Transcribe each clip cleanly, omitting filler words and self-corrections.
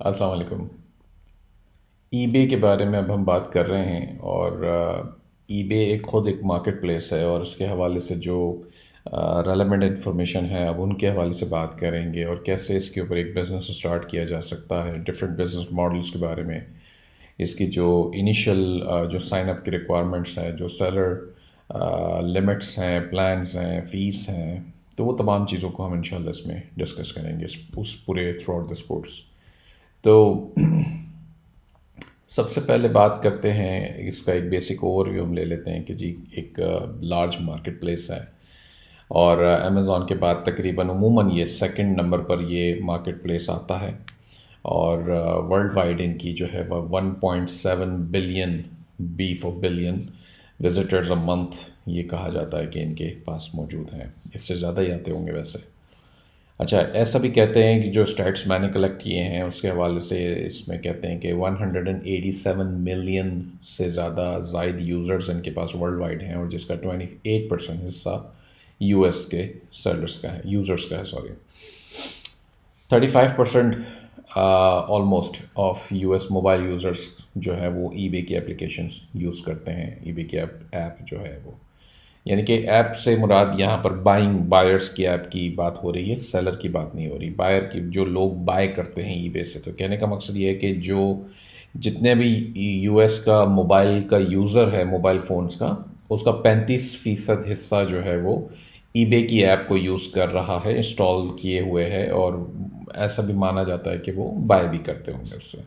السلام علیکم۔ ای بے کے بارے میں اب ہم بات کر رہے ہیں، اور ای بے خود ایک مارکیٹ پلیس ہے، اور اس کے حوالے سے جو ریلیونٹ انفارمیشن ہے اب ان کے حوالے سے بات کریں گے، اور کیسے اس کے اوپر ایک بزنس اسٹارٹ کیا جا سکتا ہے، ڈفرینٹ بزنس ماڈلس کے بارے میں، اس کی جو انیشل جو سائن اپ کی ریکوائرمنٹس ہیں، جو سیلر لمٹس ہیں، پلانس ہیں، فیس ہیں، تو وہ تمام چیزوں کو ہم انشاءاللہ اس میں ڈسکس کریں گے اس پورے تھرو آؤٹ دس کورس۔ تو سب سے پہلے بات کرتے ہیں اس کا ایک بیسک اوور ویو ہم لے لیتے ہیں کہ جی ایک لارج مارکیٹ پلیس ہے، اور امیزون کے بعد تقریباً عموماً یہ سیکنڈ نمبر پر یہ مارکیٹ پلیس آتا ہے، اور ورلڈ وائڈ ان کی جو ہے وہ 1.7 billion billion visitors a month یہ کہا جاتا ہے کہ ان کے پاس موجود ہیں، اس سے زیادہ ہی آتے ہوں گے ویسے۔ اچھا، ایسا بھی کہتے ہیں کہ جو اسٹیٹس میں نے کلیکٹ کیے ہیں اس کے حوالے سے اس میں کہتے ہیں کہ 187 ملین سے زیادہ زائد یوزرز ان کے پاس ورلڈ وائڈ ہیں، اور جس کا 28% حصہ یو ایس کے سیلرس کا ہے، یوزرس کا ہے، sorry. 35% almost of U S mobile users جو ہے وہ ای بے کی اپلیکیشنس یوز کرتے ہیں، ای بے کی ایپ جو ہے وہ، یعنی کہ ایپ سے مراد یہاں پر بائرس کی ایپ کی بات ہو رہی ہے، سیلر کی بات نہیں ہو رہی، بائر کی جو لوگ بائی کرتے ہیں ای بے سے۔ تو کہنے کا مقصد یہ ہے کہ جو جتنے بھی یو ایس کا موبائل کا یوزر ہے، موبائل فونز کا، اس کا 35% حصہ جو ہے وہ ای بے کی ایپ کو یوز کر رہا ہے، انسٹال کیے ہوئے ہے، اور ایسا بھی مانا جاتا ہے کہ وہ بائی بھی کرتے ہوں گے اس سے۔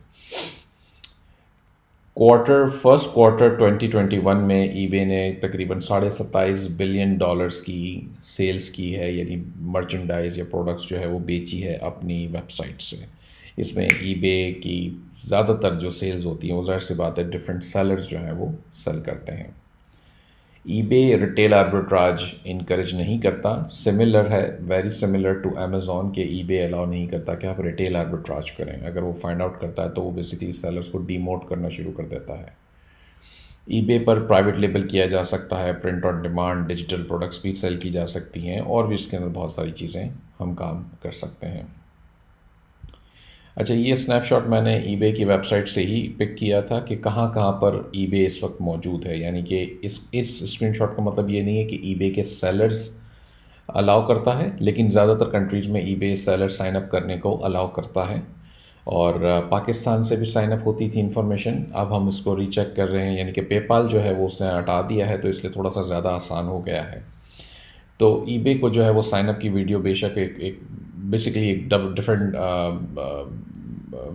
فرسٹ کوارٹر 2021 میں ای بے نے تقریباً $27.5 بلین کی سیلز کی ہے، یعنی مرچنڈائز یا پروڈکٹس جو ہے وہ بیچی ہے اپنی ویب سائٹ سے۔ اس میں ای بے کی زیادہ تر جو سیلز ہوتی ہیں وہ ظاہر سی بات ہے ڈفرینٹ سیلرز جو ہیں وہ سیل کرتے ہیں۔ ای بے ریٹیل آربیٹراج انکریج نہیں کرتا، سملر ہے، ویری سملر ٹو امیزون، کہ ای بے الاؤ نہیں کرتا کہ آپ ریٹیل آربیٹراج کریں۔ اگر وہ فائنڈ آؤٹ کرتا ہے تو وہ بیسیکلی سیلرز کو ڈی موٹ کرنا شروع کر دیتا ہے۔ ای بے پر پرائیویٹ لیبل کیا جا سکتا ہے، print on demand digital products بھی سیل کی جا سکتی ہیں، اور بھی اس کے اندر بہت ساری چیزیں ہم کام کر سکتے ہیں۔ اچھا، یہ اسنیپ شاٹ میں نے ای بے کی ویب سائٹ سے ہی پک کیا تھا کہ کہاں کہاں پر ای بے اس وقت موجود ہے، یعنی کہ اس اسکرین شاٹ کا مطلب یہ نہیں ہے کہ ای بے کے سیلرز الاؤ کرتا ہے، لیکن زیادہ تر کنٹریز میں ای بے سیلر سائن اپ کرنے کو الاؤ کرتا ہے، اور پاکستان سے بھی سائن اپ ہوتی تھی انفارمیشن، اب ہم اس کو ری چیک کر رہے ہیں، یعنی کہ پے پال جو ہے وہ اس نے ہٹا دیا ہے، تو اس لیے تھوڑا سا زیادہ آسان ہو گیا ہے۔ تو ای بے کو جو ہے وہ سائن اپ کی ویڈیو بے شک ایک بیسیکلی ایک ڈفرینٹ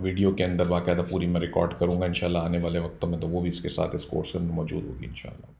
ویڈیو کے اندر باقاعدہ پوری میں ریکارڈ کروں گا انشاءاللہ آنے والے وقتوں میں، تو وہ بھی اس کے ساتھ اس کورس کے اندر موجود ہوگی انشاءاللہ۔